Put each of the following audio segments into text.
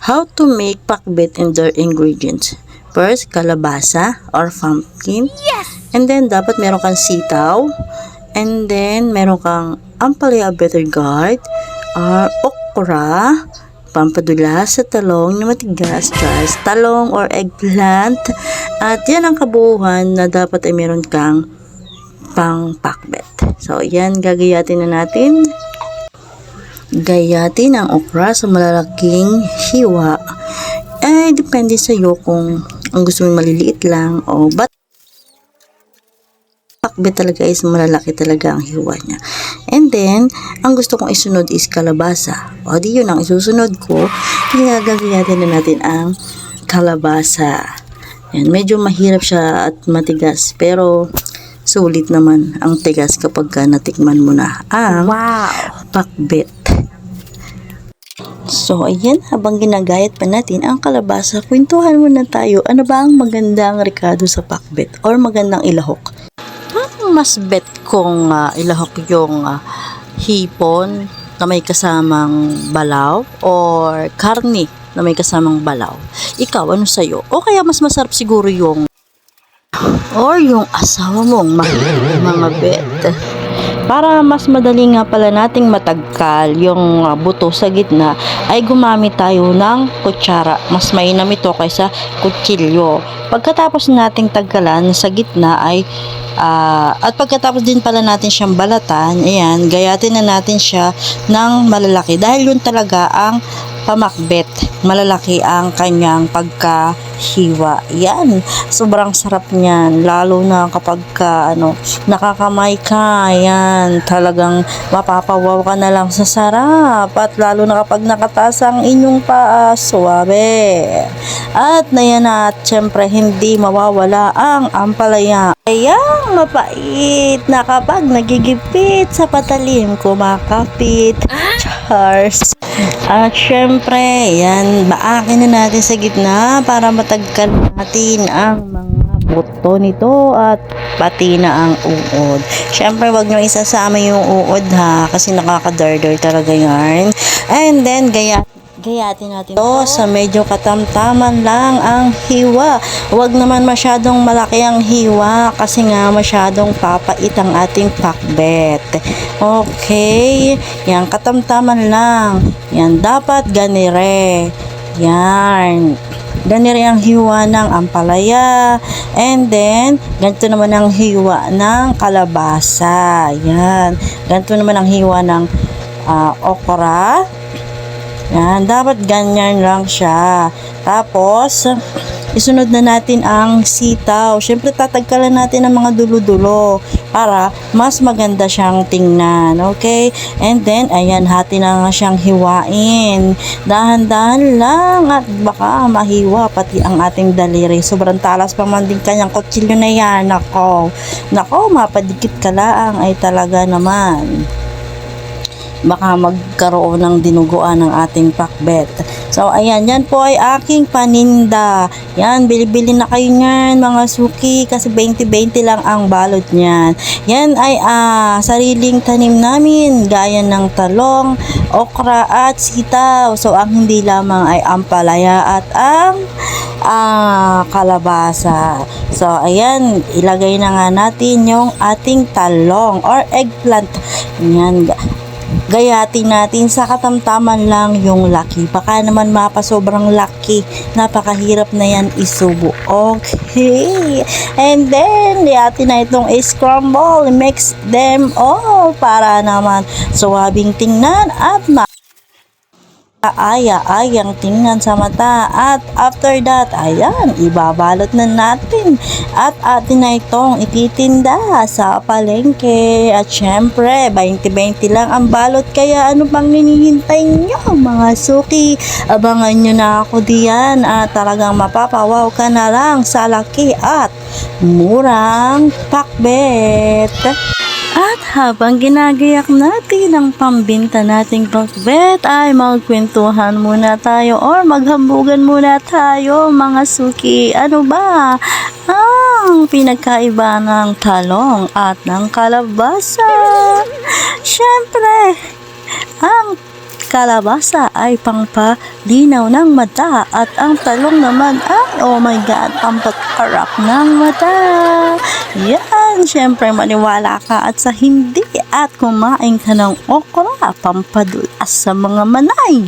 How to make pakbet and their ingredients. First, kalabasa or pumpkin. Yes! And then, dapat meron kang sitaw. And then, meron kang ampalaya bitter gourd or okra, pampadula sa talong na matigas, talong or eggplant. At yan ang kabuuan na dapat ay meron kang pang pakbet. So, yan, gagayatin na natin. Gayatin ang okra sa malalaking hiwa. Depende sa iyo kung ang gusto mo maliliit lang o pakbet talaga is malalaki talaga ang hiwa niya. And then, ang gusto kong isunod is kalabasa. O, di yun ang isusunod ko. Gagayatin na natin ang kalabasa. Yan, medyo mahirap siya at matigas. Pero, sulit naman ang tigas kapag natikman mo na ang pakbet. So, ayan, habang ginagayat pa natin ang kalabasa, kwentuhan muna tayo, ano ba ang magandang rekado sa pakbet or magandang ilahok? Mas bet kong ilahok yung hipon na may kasamang balaw or karne na may kasamang balaw. Ikaw, ano sa'yo? O kaya mas masarap siguro yung asawa mong mga bet. Para mas madali nga pala nating matagkal yung buto sa gitna, ay gumamit tayo ng kutsara. Mas mainam ito kaysa kutsilyo. Pagkatapos nating tagkalan sa gitna ay at pagkatapos din pala natin siyang balatan, ayan, gayatin na natin siya ng malalaki dahil yun talaga ang pamakbet. Malalaki ang kanyang pagkahiwa. Yan, sobrang sarap niyan, lalo na kapag nakakamay ka, yan, talagang mapapawaw ka na lang sa sarap, at lalo na kapag nakataas ang inyong paa, suwabe. At na yan, at syempre hindi mawawala ang ampalaya. Kaya mapait na kapag nagigipit sa patalim, kumakapit. Chars. At syempre, yan, baakin na natin sa gitna para matagkan natin ang mga buto nito at pati na ang uod. Syempre, wag nyo isasama yung uod ha, kasi nakakadarder talaga yan. And then, gayatin natin ito sa medyo katamtaman lang ang hiwa. Huwag naman masyadong malaki ang hiwa kasi nga masyadong papait ang ating pakbet. Okay, yan, katamtaman lang. Yan, dapat ganire. Yan, ganire ang hiwa ng ampalaya. And then, ganito naman ang hiwa ng kalabasa. Yan, ganito naman ang hiwa ng okra. Yan, dapat ganyan lang siya. Tapos, isunod na natin ang sitaw. Siyempre, tatagkalan natin ang mga dulo-dulo para mas maganda siyang tingnan. Okay? And then, ayan, hati na nga siyang hiwain. Dahan-dahan lang at baka mahiwa pati ang ating daliri. Sobrang talas pa man din kanyang kutsilyo na yan. Nako, mapadikit ka lang ay talaga naman. Baka magkaroon ng dinuguan ng ating pakbet. So, ayan, yan po ay aking paninda. Yan, bili-bili na kayo niyan, mga suki, kasi 20-20 lang ang balot niyan. Yan ay sariling tanim namin, gaya ng talong, okra at sitaw. So, ang hindi lamang ay ampalaya at ang kalabasa. So, ayan, ilagay na nga natin yung ating talong or eggplant. Yan, gayatin natin sa katamtaman lang yung laki. Baka naman sobrang laki. Napakahirap na yan isubo. Okay. And then, gayatin na itong scramble. Mix them all para naman suwabing tingnan at ayang tingnan sa mata. At after that, ayan, ibabalot na natin at atin na itong ititinda sa palengke. At syempre, 20-20 lang ang balot, kaya ano pang hinihintay nyo, mga suki? Abangan nyo na ako diyan at talagang mapapawaw ka na lang sa laki at murang pakbet. At habang ginagayak natin ang pambinta nating pakbet, ay magkwentuhan muna tayo or maghambugan muna tayo, mga suki. Ano ba ang pinagkaiba ng talong at ng kalabasa? Syempre, ang kalabasa ay pangpalinaw ng mata at ang talong naman ay, oh my God, pampakarap ng mata. Yan, syempre maniwala ka at sa hindi at kumain ka ng okra, pampadulas sa mga manay.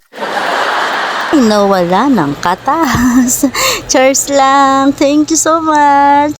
Nawala ng katas. Cheers lang. Thank you so much.